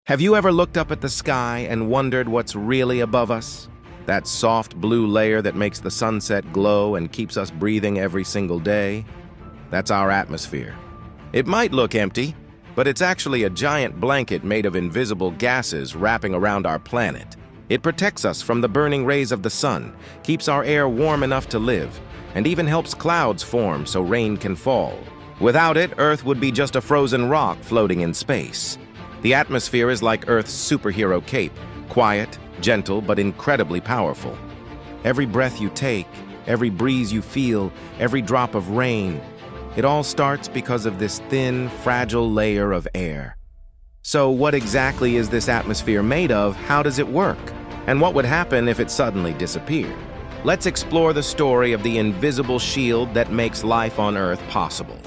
Have you ever looked up at the sky and wondered what's really above us? That soft blue layer that makes the sunset glow and keeps us breathing every single day? That's our atmosphere. It might look empty, but it's actually a giant blanket made of invisible gases wrapping around our planet. It protects us from the burning rays of the sun, keeps our air warm enough to live, and even helps clouds form so rain can fall. Without it, Earth would be just a frozen rock floating in space. The atmosphere is like Earth's superhero cape, quiet, gentle, but incredibly powerful. Every breath you take, every breeze you feel, every drop of rain, it all starts because of this thin, fragile layer of air. So what exactly is this atmosphere made of? How does it work? And what would happen if it suddenly disappeared? Let's explore the story of the invisible shield that makes life on Earth possible.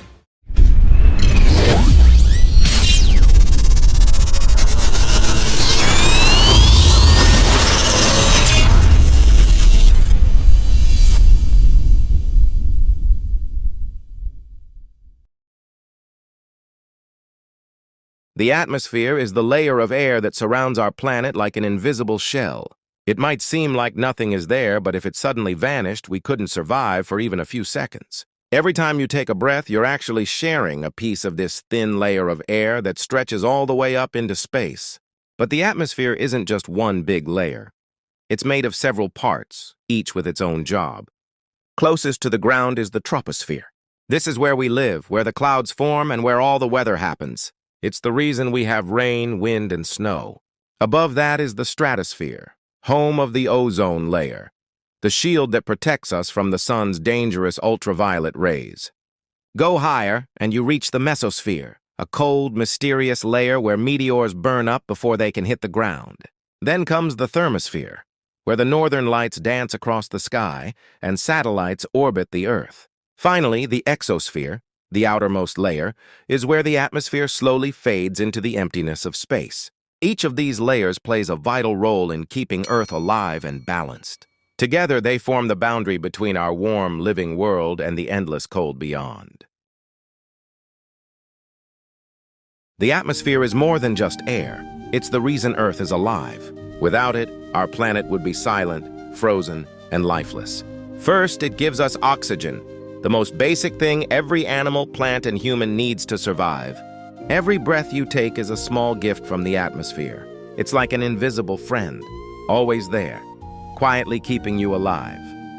The atmosphere is the layer of air that surrounds our planet like an invisible shell. It might seem like nothing is there, but if it suddenly vanished, we couldn't survive for even a few seconds. Every time you take a breath, you're actually sharing a piece of this thin layer of air that stretches all the way up into space. But the atmosphere isn't just one big layer. It's made of several parts, each with its own job. Closest to the ground is the troposphere. This is where we live, where the clouds form, and where all the weather happens. It's the reason we have rain, wind, and snow. Above that is the stratosphere, home of the ozone layer, the shield that protects us from the sun's dangerous ultraviolet rays. Go higher, and you reach the mesosphere, a cold, mysterious layer where meteors burn up before they can hit the ground. Then comes the thermosphere, where the northern lights dance across the sky and satellites orbit the Earth. Finally, the exosphere, the outermost layer, is where the atmosphere slowly fades into the emptiness of space. Each of these layers plays a vital role in keeping Earth alive and balanced. Together, they form the boundary between our warm, living world and the endless cold beyond. The atmosphere is more than just air. It's the reason Earth is alive. Without it, our planet would be silent, frozen, and lifeless. First, it gives us oxygen, the most basic thing every animal, plant, and human needs to survive. Every breath you take is a small gift from the atmosphere. It's like an invisible friend, always there, quietly keeping you alive.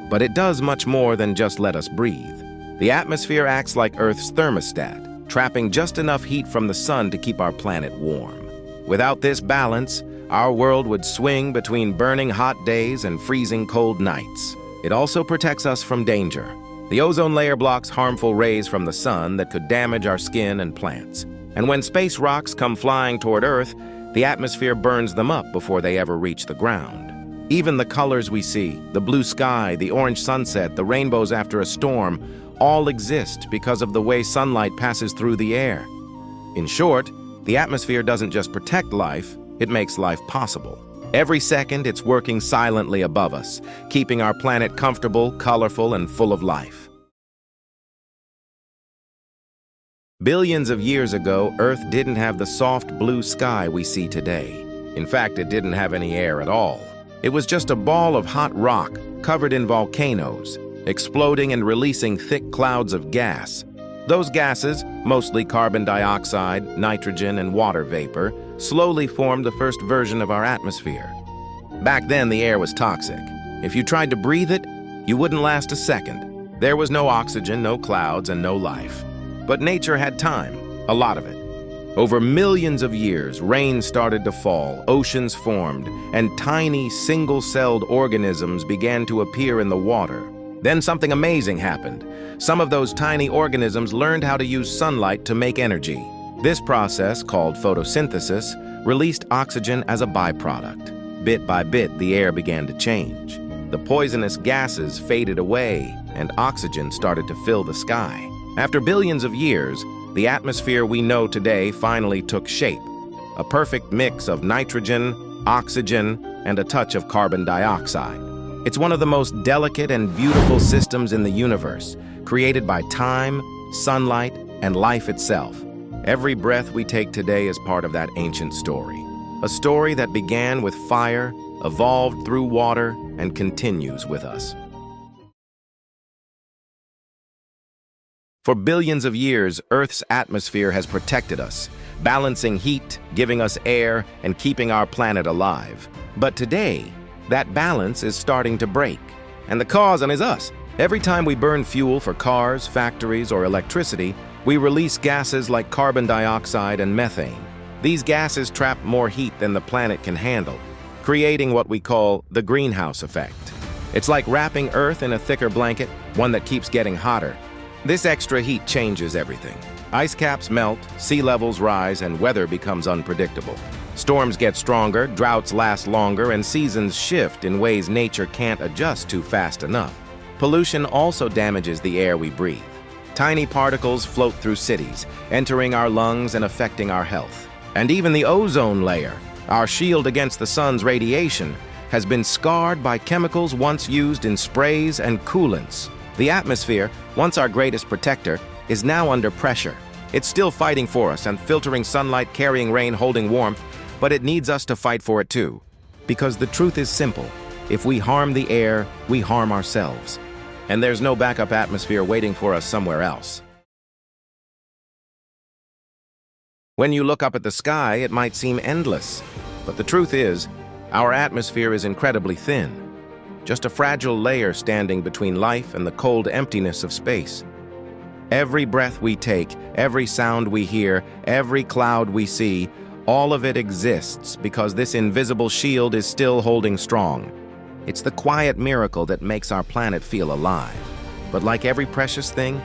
But it does much more than just let us breathe. The atmosphere acts like Earth's thermostat, trapping just enough heat from the sun to keep our planet warm. Without this balance, our world would swing between burning hot days and freezing cold nights. It also protects us from danger. The ozone layer blocks harmful rays from the sun that could damage our skin and plants. And when space rocks come flying toward Earth, the atmosphere burns them up before they ever reach the ground. Even the colors we see, the blue sky, the orange sunset, the rainbows after a storm, all exist because of the way sunlight passes through the air. In short, the atmosphere doesn't just protect life, it makes life possible. Every second, it's working silently above us, keeping our planet comfortable, colorful, and full of life. Billions of years ago, Earth didn't have the soft blue sky we see today. In fact, it didn't have any air at all. It was just a ball of hot rock covered in volcanoes, exploding and releasing thick clouds of gas. Those gases, mostly carbon dioxide, nitrogen, and water vapor, slowly formed the first version of our atmosphere. Back then, the air was toxic. If you tried to breathe it, you wouldn't last a second. There was no oxygen, no clouds, and no life. But nature had time, a lot of it. Over millions of years, rain started to fall, oceans formed, and tiny, single-celled organisms began to appear in the water. Then something amazing happened. Some of those tiny organisms learned how to use sunlight to make energy. This process, called photosynthesis, released oxygen as a byproduct. Bit by bit, the air began to change. The poisonous gases faded away, and oxygen started to fill the sky. After billions of years, the atmosphere we know today finally took shape. A perfect mix of nitrogen, oxygen, and a touch of carbon dioxide. It's one of the most delicate and beautiful systems in the universe, created by time, sunlight, and life itself. Every breath we take today is part of that ancient story. a story that began with fire, evolved through water, and continues with us. For billions of years, Earth's atmosphere has protected us, balancing heat, giving us air, and keeping our planet alive. But today, that balance is starting to break. And the cause is us. Every time we burn fuel for cars, factories, or electricity, we release gases like carbon dioxide and methane. These gases trap more heat than the planet can handle, creating what we call the greenhouse effect. It's like wrapping Earth in a thicker blanket, one that keeps getting hotter. This extra heat changes everything. Ice caps melt, sea levels rise, and weather becomes unpredictable. Storms get stronger, droughts last longer, and seasons shift in ways nature can't adjust to fast enough. Pollution also damages the air we breathe. Tiny particles float through cities, entering our lungs and affecting our health. And even the ozone layer, our shield against the sun's radiation, has been scarred by chemicals once used in sprays and coolants. The atmosphere, once our greatest protector, is now under pressure. It's still fighting for us and filtering sunlight, carrying rain, holding warmth, but it needs us to fight for it too. Because the truth is simple. If we harm the air, we harm ourselves. And there's no backup atmosphere waiting for us somewhere else. When you look up at the sky, it might seem endless. But the truth is, our atmosphere is incredibly thin. Just a fragile layer standing between life and the cold emptiness of space. Every breath we take, every sound we hear, every cloud we see, all of it exists because this invisible shield is still holding strong. It's the quiet miracle that makes our planet feel alive. But like every precious thing,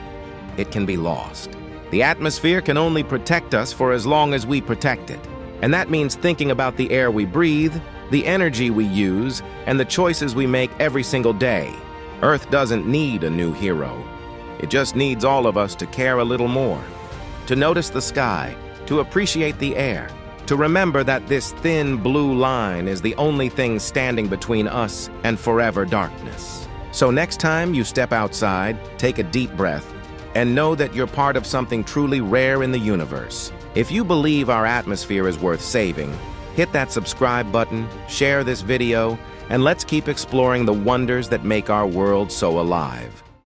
it can be lost. The atmosphere can only protect us for as long as we protect it. And that means thinking about the air we breathe, the energy we use, and the choices we make every single day. Earth doesn't need a new hero. It just needs all of us to care a little more, to notice the sky, to appreciate the air, to remember that this thin blue line is the only thing standing between us and forever darkness. So next time you step outside, take a deep breath, and know that you're part of something truly rare in the universe. If you believe our atmosphere is worth saving, hit that subscribe button, share this video, and let's keep exploring the wonders that make our world so alive.